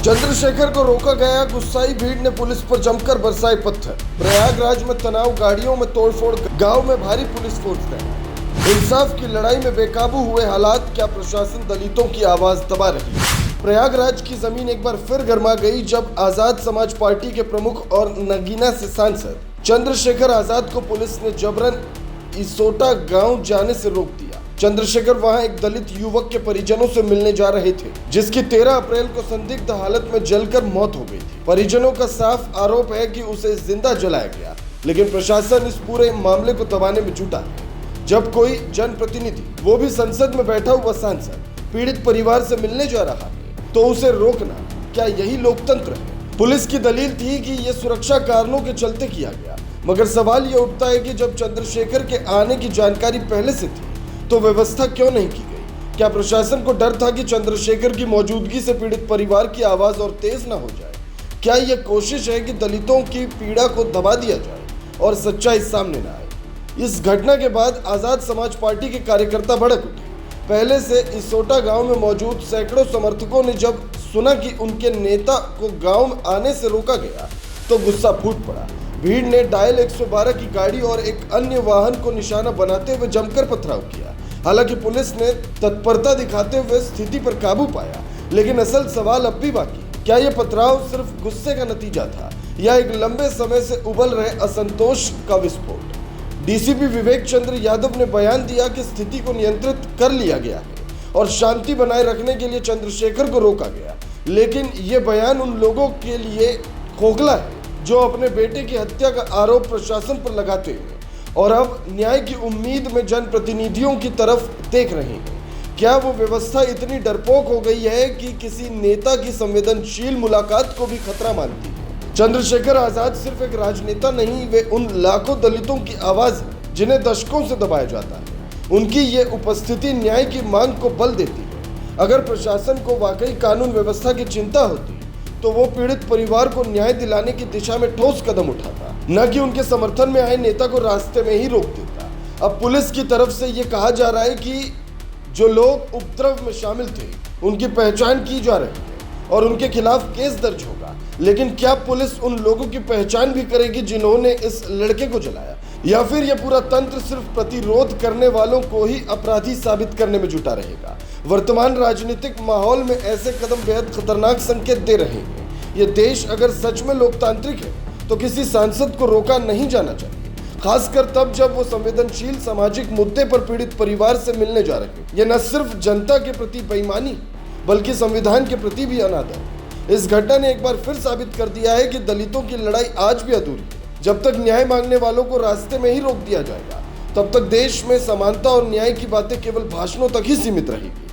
चंद्रशेखर को रोका गया, गुस्साई भीड़ ने पुलिस पर जमकर बरसाए पत्थर। प्रयागराज में तनाव, गाड़ियों में तोड़फोड़, गांव में भारी पुलिस फोर्स तैनात। इंसाफ की लड़ाई में बेकाबू हुए हालात, क्या प्रशासन दलितों की आवाज दबा रही है? प्रयागराज की जमीन एक बार फिर गर्मा गई जब आजाद समाज पार्टी के प्रमुख और नगीना से सांसद चंद्रशेखर आजाद को पुलिस ने जबरन इसोटा गांव जाने से रोक दिया। चंद्रशेखर वहां एक दलित युवक के परिजनों से मिलने जा रहे थे, जिसकी 13 अप्रैल को संदिग्ध हालत में जलकर मौत हो गई थी। परिजनों का साफ आरोप है कि उसे जिंदा जलाया गया, लेकिन प्रशासन इस पूरे मामले को दबाने में जुटा है। जब कोई जनप्रतिनिधि, वो भी संसद में बैठा हुआ सांसद, पीड़ित परिवार से मिलने जा रहा है तो उसे रोकना, क्या यही लोकतंत्र है? पुलिस की दलील थी कि यह सुरक्षा कारणों के चलते किया गया, मगर सवाल यह उठता है कि जब चंद्रशेखर के आने की जानकारी पहले से थी तो व्यवस्था क्यों नहीं की गई? क्या प्रशासन को डर था कि चंद्रशेखर की मौजूदगी से पीड़ित परिवार की आवाज और तेज न हो जाए? क्या यह कोशिश है कि दलितों की पीड़ा को दबा दिया जाए और सच्चाई सामने न आए? इस घटना के बाद आजाद समाज पार्टी के कार्यकर्ता भड़क उठे। पहले से इसोटा गांव में मौजूद सैकड़ों समर्थकों ने जब सुना कि उनके नेता को गांव में आने से रोका गया तो गुस्सा फूट पड़ा। भीड़ ने डायल 112 की गाड़ी और एक अन्य वाहन को निशाना बनाते हुए जमकर पथराव किया। हालांकि पुलिस ने तत्परता दिखाते हुए स्थिति पर काबू पाया, लेकिन असल सवाल अब भी बाकी, क्या यह पथराव सिर्फ गुस्से का नतीजा था या एक लंबे समय से उबल रहे असंतोष का विस्फोट? डीसीपी विवेक चंद्र यादव ने बयान दिया कि स्थिति को नियंत्रित कर लिया गया है और शांति बनाए रखने के लिए चंद्रशेखर को रोका गया, लेकिन ये बयान उन लोगों के लिए खोखला है जो अपने बेटे की हत्या का आरोप प्रशासन पर लगाते हैं और अब न्याय की उम्मीद में जनप्रतिनिधियों की तरफ देख रहे हैं। क्या वो व्यवस्था इतनी डरपोक हो गई है कि किसी नेता की संवेदनशील मुलाकात को भी खतरा मानती है? चंद्रशेखर आजाद सिर्फ एक राजनेता नहीं, वे उन लाखों दलितों की आवाज है जिन्हें दशकों से दबाया जाता है। उनकी ये उपस्थिति न्याय की मांग को बल देती है। अगर प्रशासन को वाकई कानून व्यवस्था की चिंता होती तो वो पीड़ित परिवार को न्याय दिलाने की दिशा में ठोस कदम उठाता, न कि उनके समर्थन में आए नेता को रास्ते में ही रोक देता। अब पुलिस की तरफ से ये कहा जा रहा है कि जो लोग उपद्रव में शामिल थे उनकी पहचान की जा रही है और उनके खिलाफ केस दर्ज होगा, लेकिन क्या पुलिस उन लोगों की पहचान भी करेगी जिन्होंने इस लड़के को जलाया, या फिर यह पूरा तंत्र सिर्फ प्रतिरोध करने वालों को ही अपराधी साबित करने में जुटा रहेगा? वर्तमान राजनीतिक माहौल में ऐसे कदम बेहद खतरनाक संकेत दे रहे हैं। ये देश अगर सच में लोकतांत्रिक है तो किसी सांसद को रोका नहीं जाना चाहिए, खासकर तब जब वो संवेदनशील सामाजिक मुद्दे पर पीड़ित परिवार से मिलने जा रहे हैं। ये न सिर्फ जनता के प्रति बेईमानी बल्कि संविधान के प्रति भी अनादर। इस घटना ने एक बार फिर साबित कर दिया है कि दलितों की लड़ाई आज भी अधूरी है। जब तक न्याय मांगने वालों को रास्ते में ही रोक दिया जाएगा, तब तक देश में समानता और न्याय की बातें केवल भाषणों तक ही सीमित रहेगी।